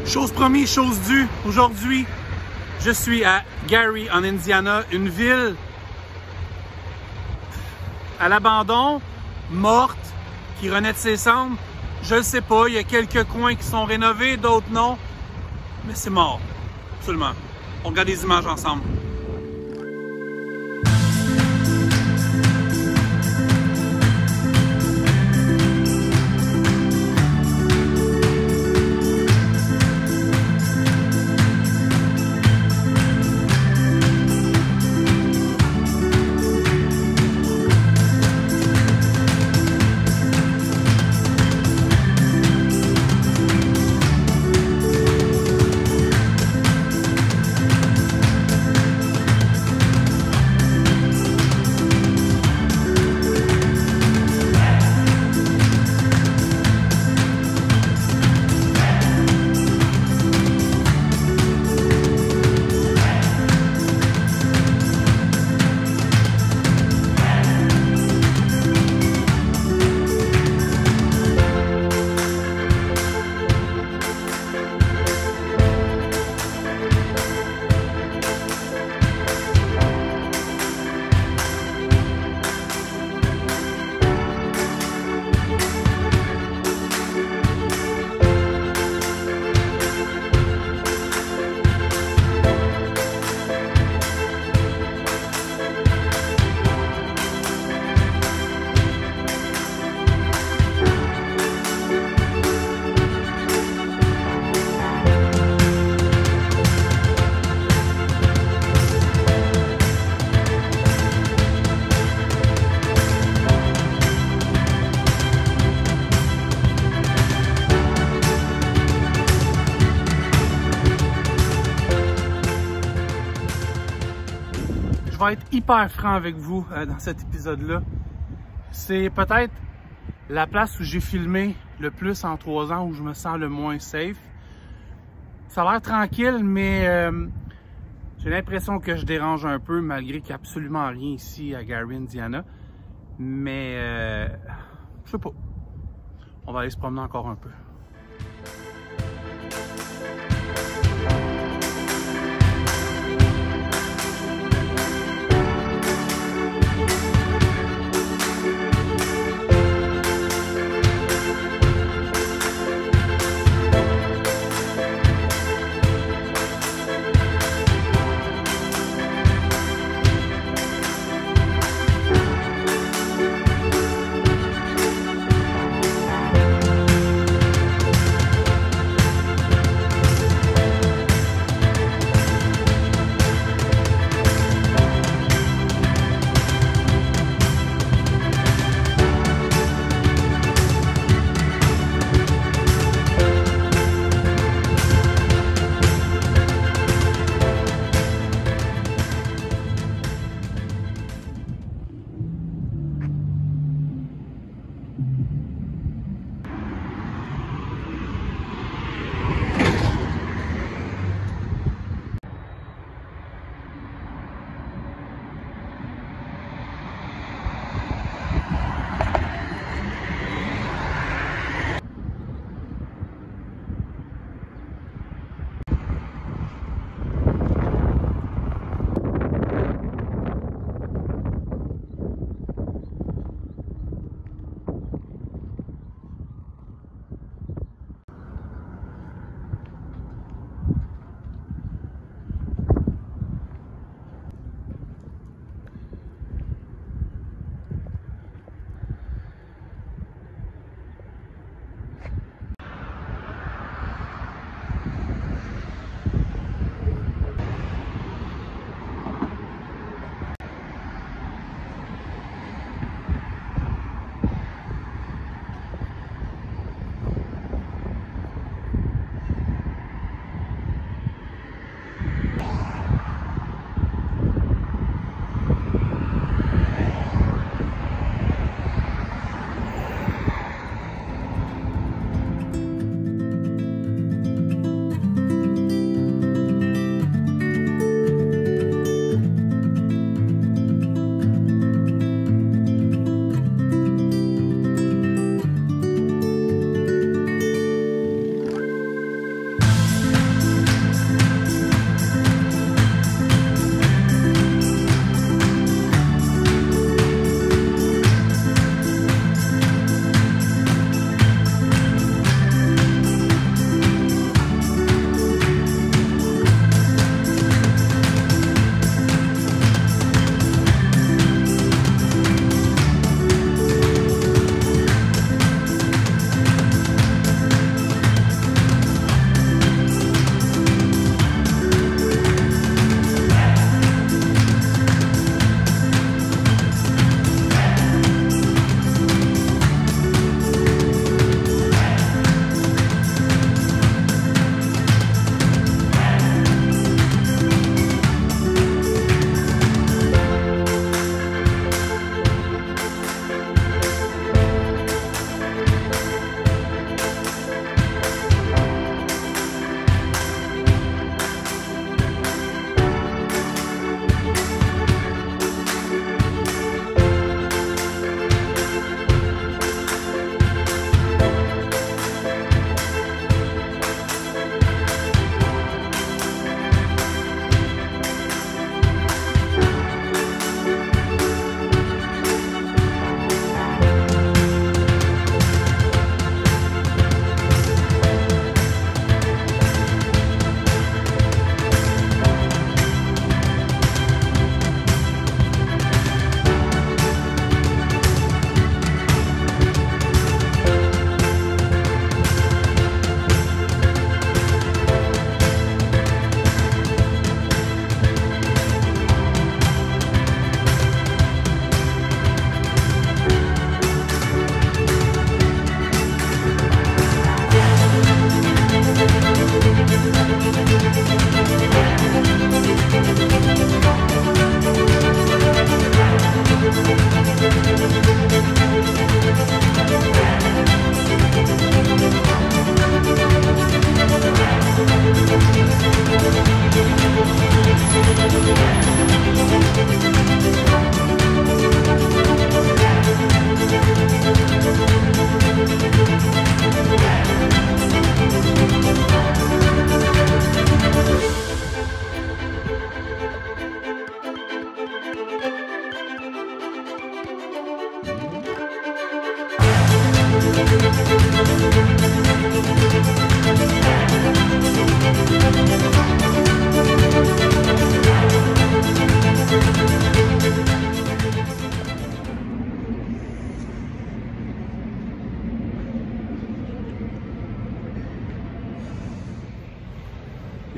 Chose promise, chose due. Aujourd'hui, je suis à Gary, en Indiana, une ville à l'abandon, morte, qui renaît de ses cendres. Je ne sais pas, il y a quelques coins qui sont rénovés, d'autres non, mais c'est mort, absolument. On regarde des images ensemble. Je vais être hyper franc avec vous dans cet épisode-là. C'est peut-être la place où j'ai filmé le plus en 3 ans, où je me sens le moins safe. Ça a l'air tranquille, mais j'ai l'impression que je dérange un peu, malgré qu'il n'y a absolument rien ici à Gary, Indiana. Mais je sais pas. On va aller se promener encore un peu.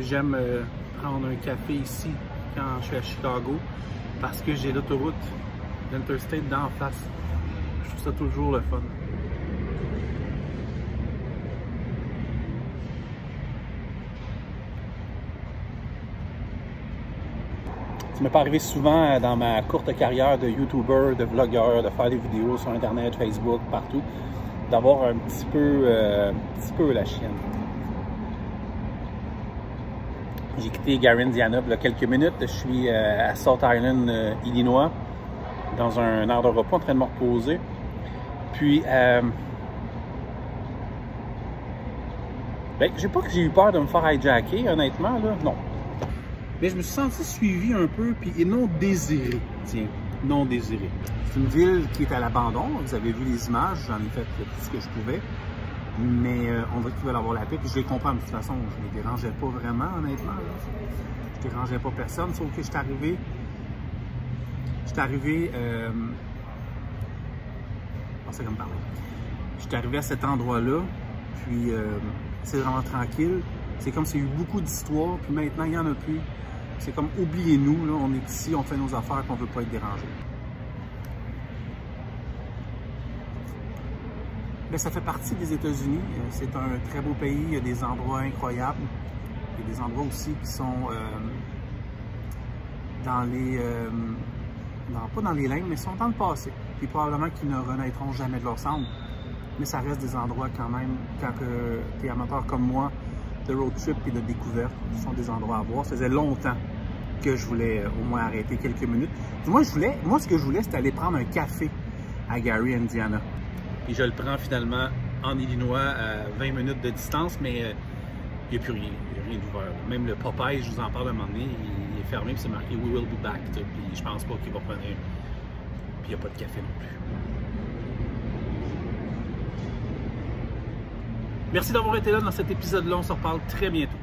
j'aime prendre un café ici quand je suis à Chicago parce que j'ai l'autoroute, l'Interstate d'en face. Je trouve ça toujours le fun. Ça m'est pas arrivé souvent dans ma courte carrière de YouTuber, de vlogueur, de faire des vidéos sur Internet, Facebook, partout, d'avoir un petit peu la chienne. J'ai quitté Gary, Indiana, il y a quelques minutes. Je suis à South Island, Illinois, dans un aire de repos, en train de me reposer. Puis, j'ai pas que j'ai eu peur de me faire hijacker, honnêtement, là, non. Mais je me suis senti suivi un peu, puis et non désiré. Tiens, non désiré. C'est une ville qui est à l'abandon. Vous avez vu les images, j'en ai fait tout ce que je pouvais. Mais on dirait qu'ils veulent avoir la paix, puis je les comprends de toute façon. Je ne les dérangeais pas vraiment, honnêtement. Je ne dérangeais pas personne, sauf que je suis arrivé. C'est comme parler. Je suis arrivé à cet endroit-là, puis c'est vraiment tranquille. C'est comme s'il y a eu beaucoup d'histoires, puis maintenant il n'y en a plus. C'est comme oubliez-nous, là, on est ici, on fait nos affaires, puis on ne veut pas être dérangé. Mais ça fait partie des États-Unis. C'est un très beau pays, il y a des endroits incroyables. Il y a des endroits aussi qui sont pas dans les lignes, mais sont dans le passé. Puis probablement qu'ils ne renaîtront jamais de leur cendre. Mais ça reste des endroits quand même, quand tu es amateur comme moi, de road trip et de découverte, ce sont des endroits à voir. Ça faisait longtemps que je voulais au moins arrêter quelques minutes. Moi, ce que je voulais, c'était aller prendre un café à Gary, Indiana. Et je le prends finalement en Illinois à 20 minutes de distance, mais il n'y a plus rien, il n'y a rien d'ouvert. Même le Popeye, je vous en parle à un moment donné, il est fermé, puis c'est marqué « We will be back », puis je pense pas qu'il va prendre un... Puis il n'y a pas de café non plus. Merci d'avoir été là dans cet épisode-là. On se reparle très bientôt.